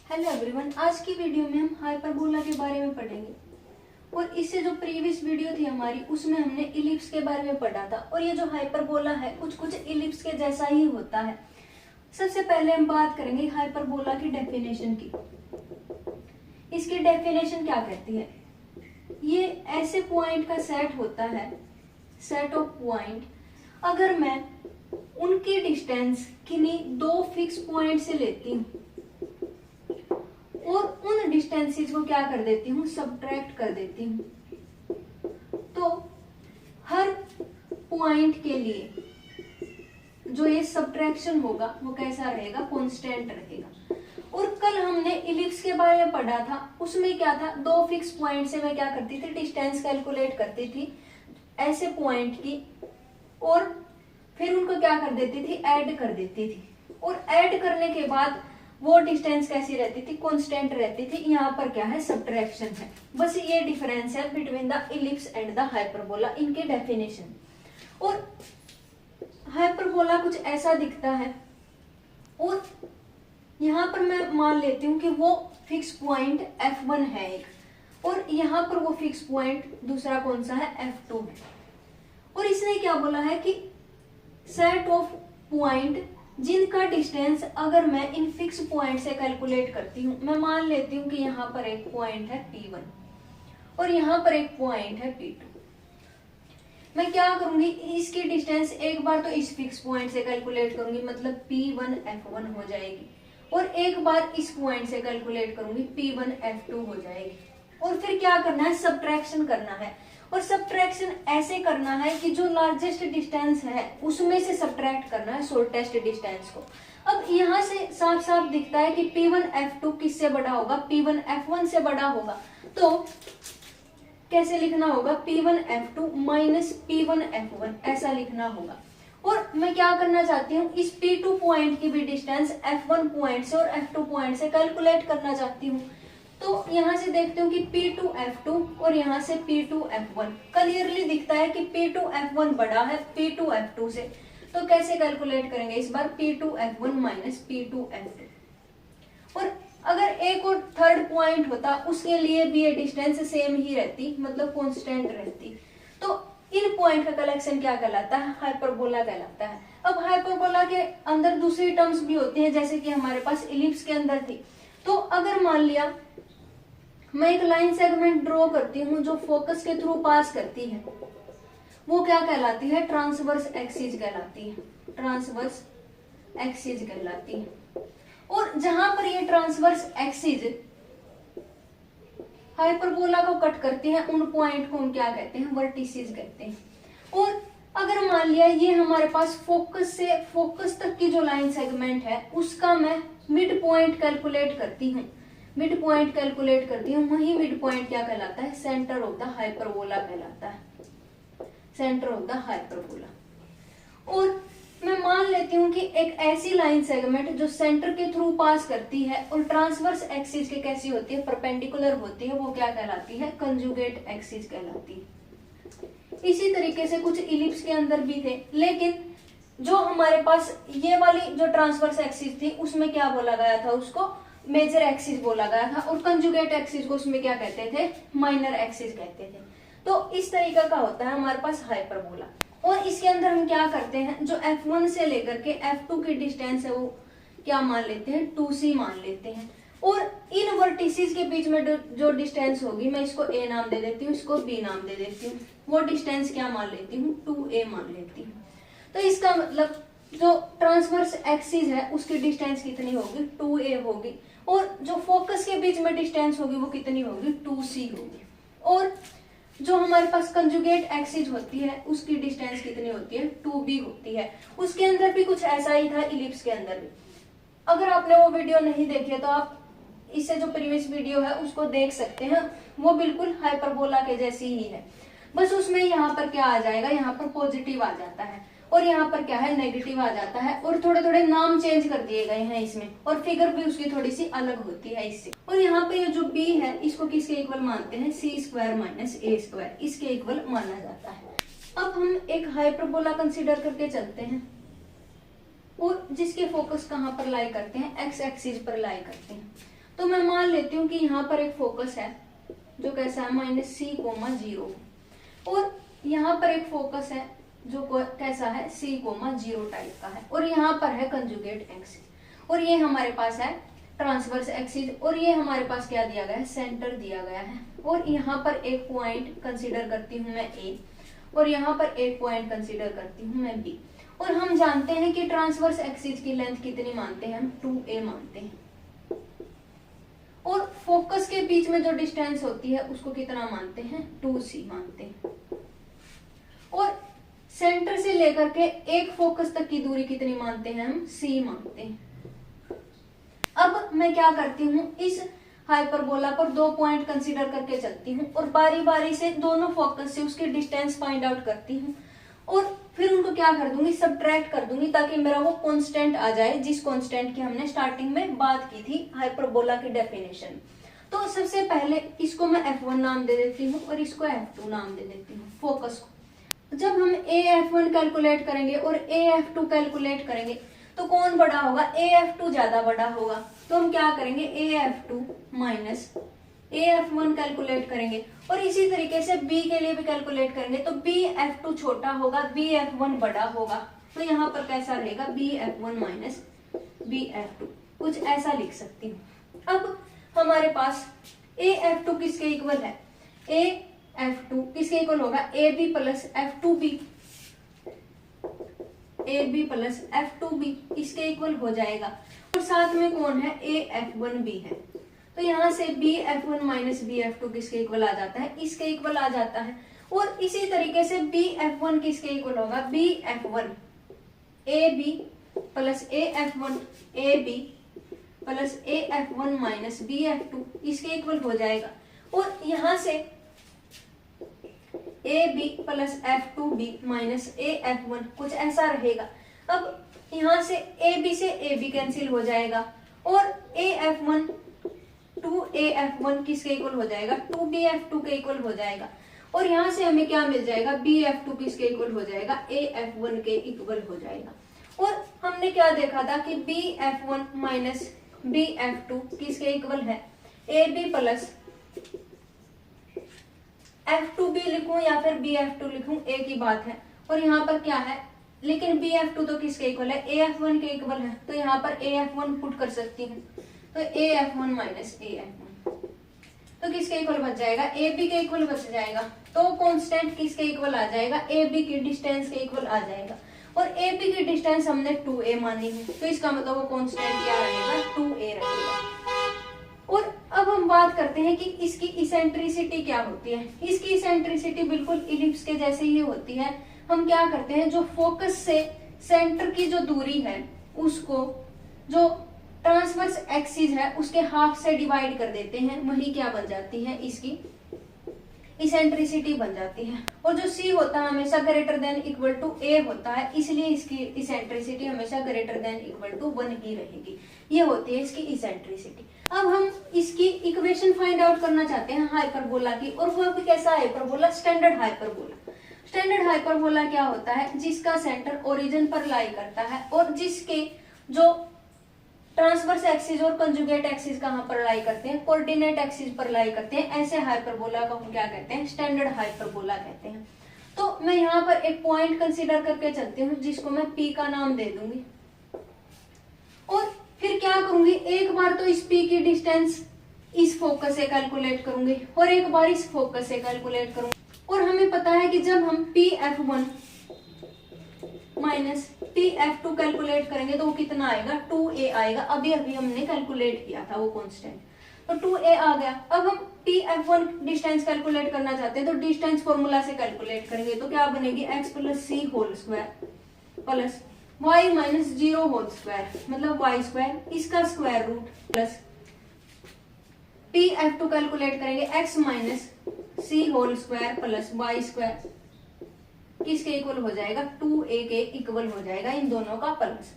Hello everyone, आज की video में हम हाइपरबोला के बारे में पढ़ेंगे। और इससे जो प्रीवियस वीडियो थी हमारी, उसमें हमने इलिप्स के बारे में पढ़ा था। और ये जो हाइपरबोला है कुछ कुछ इलिप्स के जैसा ही होता है। सबसे पहले हम बात करेंगे हाइपरबोला की डेफिनेशन की। इसकी डेफिनेशन क्या कहती है? ये ऐसे पॉइंट का सेट होता है, सेट ऑफ पॉइंट, अगर मैं उनकी डिस्टेंस किन्हीं दो फिक्स पॉइंट से लेती हूँ और उन डिस्टेंसेस को क्या कर देती हूँ, सब्ट्रैक्ट कर देती हूँ, तो हर पॉइंट के लिए जो ये सब्ट्रैक्शन होगा वो कैसा रहेगा, कांस्टेंट रहेगा। और कल हमने इलिप्स के बारे में पढ़ा था, उसमें क्या था, दो फिक्स पॉइंट से मैं क्या करती थी, डिस्टेंस कैलकुलेट करती थी ऐसे पॉइंट की, और फिर उनको क्या कर देती थी, ऐड कर देती थी। और ऐड करने के बाद वो डिस्टेंस कैसी रहती थी, कांस्टेंट रहती थी। यहाँ पर क्या है, सब्ट्रैक्शन है। बस ये डिफरेंस है between the ellipse and the hyperbola, इनके डेफिनेशन। और हाइपरबोला कुछ ऐसा दिखता है, और यहाँ पर मैं मान लेती हूँ कि वो फिक्स पॉइंट F1 है एक, और यहाँ पर वो फिक्स पॉइंट दूसरा कौन सा है, F2 है। और इसने क्या बोला है कि सेट ऑफ पॉइंट जिनका डिस्टेंस अगर मैं इन फिक्स पॉइंट से कैलकुलेट करती हूँ, मैं मान लेती हूँ कि यहाँ पर एक पॉइंट है P1 और यहाँ पर एक पॉइंट है P2। मैं क्या करूंगी, इसकी डिस्टेंस एक बार तो इस फिक्स पॉइंट से कैलकुलेट करूंगी, मतलब P1 F1 हो जाएगी, और एक बार इस पॉइंट से कैलकुलेट करूंगी, P1 F2 हो जाएगी। और फिर क्या करना है, सब्ट्रैक्शन करना है। और सब्ट्रैक्शन ऐसे करना है कि जो लार्जेस्ट डिस्टेंस है उसमें से सब्ट्रैक्ट करना है शॉर्टेस्ट डिस्टेंस को। अब यहाँ से साफ साफ दिखता है कि P1 F2 किससे बड़ा होगा, P1 F1 से बड़ा होगा। तो कैसे लिखना होगा, P1 F2 minus P1 F1, ऐसा लिखना होगा। और मैं क्या करना चाहती हूँ, इस P2 पॉइंट की भी डिस्टेंस F1 पॉइंट से और F2 पॉइंट से कैलकुलेट करना चाहती हूँ। तो यहाँ से देखते हो कि P2 F2 और यहाँ से P2 F1, क्लियरली दिखता है कि P2 F1 बड़ा है P2 F2 से। तो कैसे कैलकुलेट करेंगे इस बार, P2 F1 minus P2 F2। और अगर एक और थर्ड पॉइंट होता, उसके लिए भी ये डिस्टेंस सेम ही रहती, मतलब कांस्टेंट रहती। तो इन पॉइंट का कलेक्शन क्या कहलाता है, हाइपरबोला कहलाता है। अब हाइपरबोला के अंदर दूसरी टर्म्स भी होती है, जैसे कि हमारे पास इलिप्स के अंदर थी। तो अगर मान लिया मैं एक लाइन सेगमेंट ड्रॉ करती हूँ जो फोकस के थ्रू पास करती है, वो क्या कहलाती है, ट्रांसवर्स एक्सिस कहलाती है, ट्रांसवर्स एक्सिस कहलाती है। और जहां पर ये ट्रांसवर्स एक्सिस हाइपरबोला को कट करती है, उन पॉइंट को हम क्या कहते हैं, वर्टिसेस कहते हैं। और अगर मान लिया ये हमारे पास फोकस से फोकस तक की जो लाइन सेगमेंट है, उसका मैं मिड पॉइंट कैलकुलेट करती हूँ, मिड पॉइंट कैलकुलेट करती हूँ, वही मिड पॉइंट क्या कहलाता है, सेंटर ऑफ द हाइपरबोला कहलाता है, सेंटर ऑफ द हाइपरबोला। और मैं मान लेती हूँ कि एक ऐसी लाइन सेगमेंट जो सेंटर के थ्रू पास करती है और ट्रांसवर्स एक्सिस के कैसी होती है, परपेंडिकुलर होती है, वो क्या कहलाती है, कंजुगेट एक्सिस कहलाती है। इसी तरीके से कुछ इलिप्स के अंदर भी थे, लेकिन जो हमारे पास ये वाली जो ट्रांसवर्स एक्सिस थी, उसमें क्या बोला गया था, उसको मेजर एक्सिस बोला गया था, और कंजुगेट एक्सिस को उसमें क्या कहते थे, माइनर एक्सिस कहते थे। तो इस तरीके का होता है हमारे पास हाइपरबोला। और इसके अंदर हम क्या करते हैं, जो F1 से लेकर के F2 की डिस्टेंस है वो क्या मान लेते हैं, 2C मान लेते हैं। और इन वर्टिसेस के बीच में जो डिस्टेंस होगी, मैं इसको A नाम दे देती हूँ, इसको B नाम दे देती हूँ, वो डिस्टेंस क्या मान लेती हूँ, 2A मान लेती हूँ। तो इसका मतलब जो ट्रांसवर्स एक्सिस है उसकी डिस्टेंस कितनी होगी, 2A होगी, और जो फोकस के बीच में डिस्टेंस होगी वो कितनी होगी, 2C होगी। और जो हमारे पास कंजुगेट एक्सिस होती है उसकी डिस्टेंस कितनी होती है, 2B होती है। उसके अंदर भी कुछ ऐसा ही था, इलिप्स के अंदर भी। अगर आपने वो वीडियो नहीं देखी है तो आप इससे जो प्रीवियस वीडियो है उसको देख सकते हैं, वो बिल्कुल हाइपरबोला के जैसी ही है। बस उसमें यहाँ पर क्या आ जाएगा, यहाँ पर पॉजिटिव आ जाता है, और यहाँ पर क्या है, नेगेटिव आ जाता है, और थोड़े थोड़े नाम चेंज कर दिए गए हैं इसमें, और फिगर भी उसकी थोड़ी सी अलग होती है इससे। और यहाँ पे ये जो B है इसको किसके इक्वल मानते हैं, C² माइनस A², इसके इक्वल माना जाता है। अब हम एक हाइपरबोला कंसीडर करके चलते हैं, और जिसके फोकस कहाँ पर लाई करते हैं, एक्स एक्सिस पर लाई करते हैं। तो मैं मान लेती हूँ कि यहाँ पर एक फोकस है जो कैसा है -c,0 और यहाँ पर एक फोकस है जो कैसा है c,0 टाइप का है, और यहाँ पर है कंजुगेट एक्सिस, और ये हमारे पास है ट्रांसवर्स एक्सिस, और ये हमारे पास क्या दिया गया है, सेंटर दिया गया है। और यहाँ पर एक पॉइंट कंसीडर करती हूँ मैं ए, और यहाँ पर एक पॉइंट कंसीडर करती हूँ मैं बी। और हम जानते हैं कि ट्रांसवर्स एक्सिस की लेंथ कितनी मानते हैं हम, 2a मानते हैं, और फोकस के बीच में जो डिस्टेंस होती है उसको कितना मानते हैं, 2c मानते हैं। और सेंटर से लेकर के एक फोकस तक की दूरी कितनी मानते हैं हम, c मानते हैं। अब मैं क्या करती हूँ, इस हाइपरबोला पर 2 पॉइंट कंसीडर करके चलती हूँ और बारी बारी से दोनों फोकस से उसकी डिस्टेंस फाइंड आउट करती हूँ, और फिर उनको क्या कर दूंगी, सबट्रैक्ट कर दूंगी, ताकि मेरा वो कांस्टेंट आ जाए जिस कांस्टेंट की हमने स्टार्टिंग में बात की थी हाइपरबोला की डेफिनेशन। तो सबसे पहले इसको मैं f1 नाम दे देती हूँ और इसको f2 नाम दे देती हूँ, फोकस को। जब हम af1 कैलकुलेट करेंगे और af2 कैलकुलेट करेंगे तो कौन बड़ा होगा, af2 ज्यादा बड़ा होगा। तो हम क्या करेंगे, af2 माइनस af1 कैलकुलेट करेंगे, और इसी तरीके से b के लिए भी कैलकुलेट करेंगे तो bf2 छोटा होगा, bf1 बड़ा होगा। तो यहाँ पर कैसा रहेगा, bf1 माइनस bf2, कुछ ऐसा लिख सकती हूँ। अब हमारे पास af2 किसके इक्वल है, af2 किसके इक्वल होगा, ab plus f2b, ab plus f2b इसके इक्वल हो जाएगा। और साथ में कौन है, af1b है, तो यहाँ से bf1 माइनस bf2 किसके इक्वल आ जाता है, इसके इक्वल आ जाता है। और इसी तरीके से bf1 किसके इक्वल होगा, bf1 ab plus af1 ab plus af1 minus bf2 इसके इक्वल हो जाएगा। और यहाँ से ab plus f2b minus af1 कुछ ऐसा रहेगा। अब यहाँ से ab से ab कैंसिल हो जाएगा, और af1 2af1 किसके इक्वल हो जाएगा, 2bf2 के इक्वल हो जाएगा। और यहाँ से हमें क्या मिल जाएगा, bf2 किसके इक्वल हो जाएगा, af1 के इक्वल हो जाएगा। और हमने क्या देखा था कि bf1 माइनस bf2 किसके इक्वल है, ab प्लस f2b लिखूं या फिर bf2 लिखूं एक ही बात है। और यहाँ पर क्या है, लेकिन bf2 तो किसके इक्वल है, af1 के इक्वल है, तो यहाँ पर af1 पुट कर सकती हूँ, तो af1 माइनस af1 तो किसके इक्वल बच जाएगा, ab के इक्वल बच जाएगा। तो कांस्टेंट किसके इक्वल आ जाएगा, ab की डिस्टेंस के इक्वल आ जाएगा, और ab की डिस्टेंस हमने 2a मानी है, तो इसका मतलब वो कांस्टेंट क्या रहेगा, 2a रहेगा। और अब हम बात करते हैं कि इसकी इसेंट्रिसिटी क्या होती है। इसकी इसेंट्रिसिटी बिल्कुल इलिप्स के जैसे ही होती है। हम क्या करते हैं, जो फोकस से सेंटर की जो दूरी है उसको जो ट्रांसवर्स एक्सिस है उसके हाफ से डिवाइड कर देते हैं, वही क्या बन जाती है, इसकी इसेंट्रिसिटी बन जाती है। और जो c होता है हमेशा greater than equal to a होता है, इसलिए इसकी इसेंट्रिसिटी हमेशा ग्रेटर देन इक्वल टू 1 ही रहेगी। ये होती है इसकी इसेंट्रिसिटी। अब हम इसकी इक्वेशन फाइंड आउट करना चाहते हैं हाइपरबोला की, और वो भी कैसा hyperbola, standard hyperbola. Standard hyperbola क्या होता है, जिसका सेंटर ओरिजिन पर लाई करता है और जिसके जो ट्रांसवर्स एक्सिस और कंजुगेट एक्सिस कहाँ पर लाई करते हैं, कोऑर्डिनेट एक्सिस पर लाई करते हैं। ऐसे हाइपरबोला को हम क्या कहते हैं, स्टैंडर्ड हाइपरबोला कहते हैं। तो मैं यहाँ पर एक पॉइंट कंसीडर करके चलती हूँ जिसको मैं P का नाम दे दूंगी, और फिर क्या करूंगी, एक बार तो इस P की डिस्टेंस इस फोकस से कैलकुलेट करूंगी और एक बार इस फोकस से कैलकुलेट करूंगी। और हमें पता है कि जब हम pf1 माइनस pf2 कैलकुलेट करेंगे तो वो कितना आएगा, 2a आएगा। अभी अभी हमने कैलकुलेट किया था वो कांस्टेंट, तो 2a आ गया। अब हम pf1 डिस्टेंस कैलकुलेट करना चाहते हैं तो डिस्टेंस फॉर्मूला से कैलकुलेट करेंगे, तो क्या बनेगी, x plus c whole square plus y minus 0 whole square मतलब y स्क्वायर, इसका square root plus pf2 calculate करेंगे x minus c whole square plus y square, किसके इक्वल हो जाएगा, 2a के इक्वल हो जाएगा, इन दोनों का प्लस।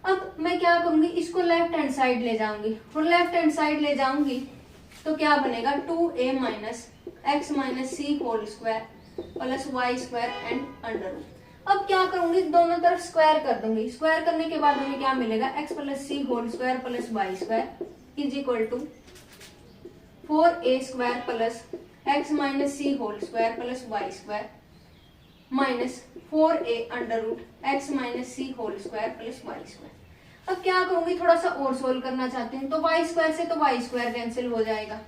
अब मैं क्या करूंगी, इसको लेफ्ट हैंड साइड ले जाऊंगी, और लेफ्ट हैंड साइड ले जाऊंगी तो क्या बनेगा, 2a minus x minus c whole square plus y square and under root. अब क्या करूंगी, दोनों तरफ स्क्वायर कर दूंगी। स्क्वायर करने के बाद हमें क्या मिलेगा, x plus c whole square plus y square is equal to 4a² plus x minus c whole square plus y square minus 4a under root x minus c whole square plus y square. अब क्या करूंगी, थोड़ा सा और solve करना चाहती हूँ, तो वाई स्क्वायर से तो वाई स्क्वायर कैंसिल हो जाएगा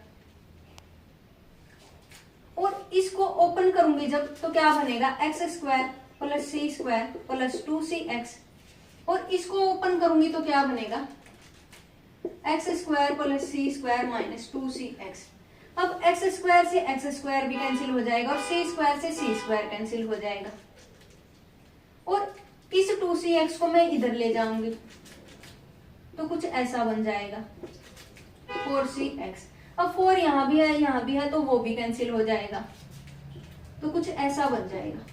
और इसको ओपन करूंगी जब, तो क्या बनेगा x² plus c² plus 2cx और इसको ओपन करूंगी तो क्या बनेगा x² plus c² minus 2cx। अब x² से x² भी कैंसिल हो जाएगा और c² से c² कैंसिल हो जाएगा और इस 2cx को मैं इधर ले जाऊंगी तो कुछ ऐसा बन जाएगा 4cx। अब 4 यहाँ भी है तो वो भी कैंसिल हो जाएगा तो कुछ ऐसा बन जाएगा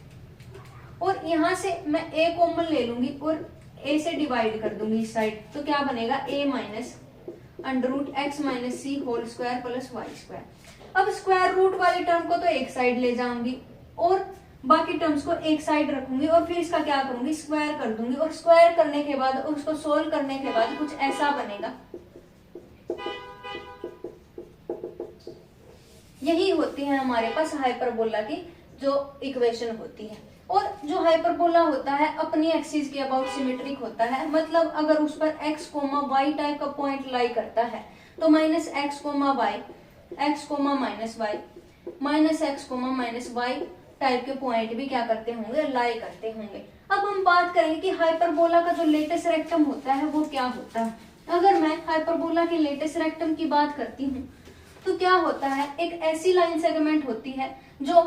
और यहां से मैं a कॉमन ले लूंगी और a से डिवाइड कर दूंगी इस साइड, तो क्या बनेगा a minus under root x minus c whole square plus y square. अब स्क्वायर रूट वाली टर्म को तो एक साइड ले जाऊंगी और बाकी टर्म्स को एक साइड रखूंगी और फिर इसका क्या करूंगी, स्क्वायर कर दूंगी और स्क्वायर करने के बाद उसको सोल्व करने के बाद कुछ ऐसा बनेगा। यही होती है हमारे पास हाइपरबोला की जो इक्वेशन होती है। और जो हाइपरबोला होता है अपनी एक्सिस के अबाउट सिमेट्रिक होता है, मतलब अगर उस पर x, y टाइप का पॉइंट लाई करता है तो minus x, y, x, minus y, minus x, minus y type के पॉइंट भी क्या करते होंगे, लाई करते होंगे। अब हम बात करेंगे कि हाइपरबोला का जो लेटेस्ट रेक्टम होता है वो क्या होता है। अगर मैं हाइपरबोला के लेटेस्ट रेक्टम की बात करती हूँ तो क्या होता है, एक ऐसी लाइन सेगमेंट होती है जो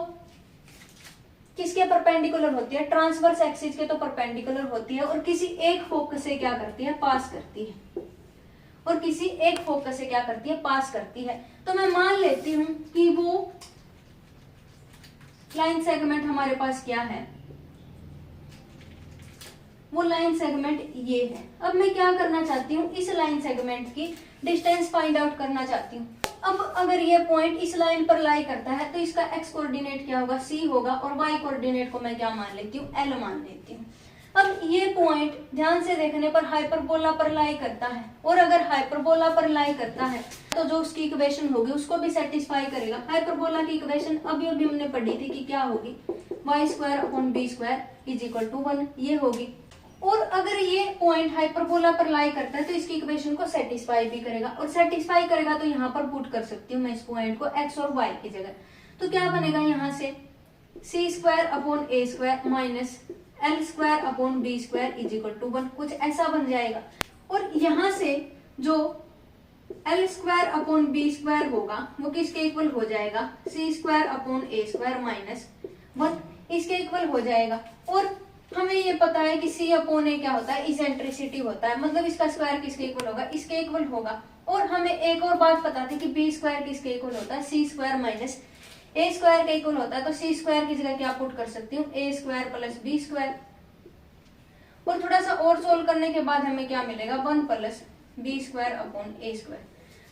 किसके परपेंडिकुलर होती है, ट्रांसवर्स एक्सिस के तो परपेंडिकुलर होती है और किसी एक फोकस से क्या करती है, पास करती है और किसी एक फोकस से क्या करती है, पास करती है। तो मैं मान लेती हूं कि वो लाइन सेगमेंट हमारे पास क्या है, वो लाइन सेगमेंट ये है। अब मैं क्या करना चाहती हूँ, इस लाइन सेगमेंट की डिस्टेंस फाइंड आउट करना चाहती हूँ। अब अगर ये पॉइंट इस लाइन पर लाई करता है तो इसका x कोऑर्डिनेट क्या होगा, c होगा और y कोऑर्डिनेट को मैं क्या मान लेती हूँ, l मान लेती हूँ। अब ये पॉइंट ध्यान से देखने पर हाइपरबोला पर लाई करता है और अगर हाइपरबोला पर लाई करता है तो जो उसकी इक्वेशन होगी उसको भी सेटिस्फाई करेगा। हाइपरबोला की इक्वेशन अभी अभी हमने पढ़ी थी कि क्या होगी, y² upon b² is equal to 1, ये होगी। और अगर ये पॉइंट हाइपरबोला पर लाई करता है तो इसकी इक्वेशन को सेटिस्फाई भी करेगा और सेटिस्फाई करेगा तो यहाँ पर पुट कर सकती हूँ मैं इस पॉइंट को x और y की जगह। तो क्या बनेगा यहाँ से c² upon a² minus l² upon b² is equal to 1, कुछ ऐसा बन जाएगा। और यहाँ से जो l² अपॉन b² होगा वो किसके इक्वल हो जाएगा, c² अपॉन a² माइनस 1, इसके इक्वल हो जाएगा। और हमें ये पता है कि c अपॉन a क्या होता है, इसेंट्रिसिटी होता है, मतलब इसका स्क्वायर किसके इक्वल होगा, इसके इक्वल होगा। और हमें एक और बात पता थी कि b² किसके इक्वल होता है, c² माइनस a² के इक्वल होता है। तो c² की जगह क्या पुट कर सकती हूँ, a² प्लस b²। और थोड़ा सा और सोल्व करने के बाद हमें क्या मिलेगा, 1 प्लस b² अपॉन a²।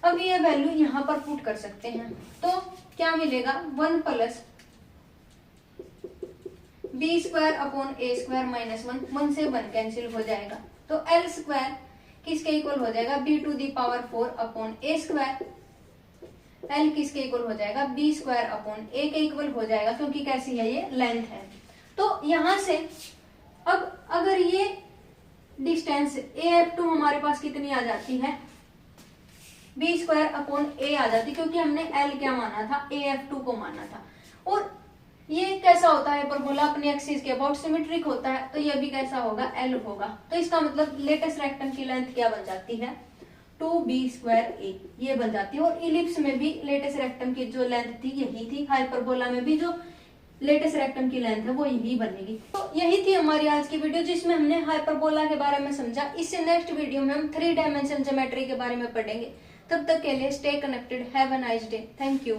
अब ये वैल्यू यहाँ पर पुट कर सकते हैं तो क्या मिलेगा, 1 plus b² upon a² minus 1 से 1 कैंसिल हो जाएगा। तो l² किसके इक्वल हो जाएगा, b⁴ अपॉन a²। l किसके इक्वल हो जाएगा, b² अपॉन a के इक्वल हो जाएगा, क्योंकि कैसी है ये, लेंथ है। तो यहां से अब अगर ये डिस्टेंस AF2 हमारे पास कितनी आ जाती है, b² अपॉन a आ जाती, क्योंकि हमने l क्या माना था, AF2 को माना था। और ये कैसा होता है, हाइपरबोला अपनी एक्सिस के अबाउट सिमेट्रिक होता है, तो ये भी कैसा होगा, l होगा। तो इसका मतलब लेटेस्ट रेक्टम की लेंथ क्या बन जाती है, 2b²a, ये बन जाती है। और इलिप्स में भी लेटेस्ट रेक्टम की जो लेंथ थी यही थी, हाइपरबोला में भी जो लेटेस्ट रेक्टम की लेंथ है वो यही बनेगी। तो यही थी हमारी आज की वीडियो जिसमें हमने हाइपरबोला के बारे में समझा। इससे नेक्स्ट वीडियो में हम 3 डायमेंशन ज्योमेट्री के बारे में पढ़ेंगे। तब तक के लिए stay connected, have a nice day, thank you.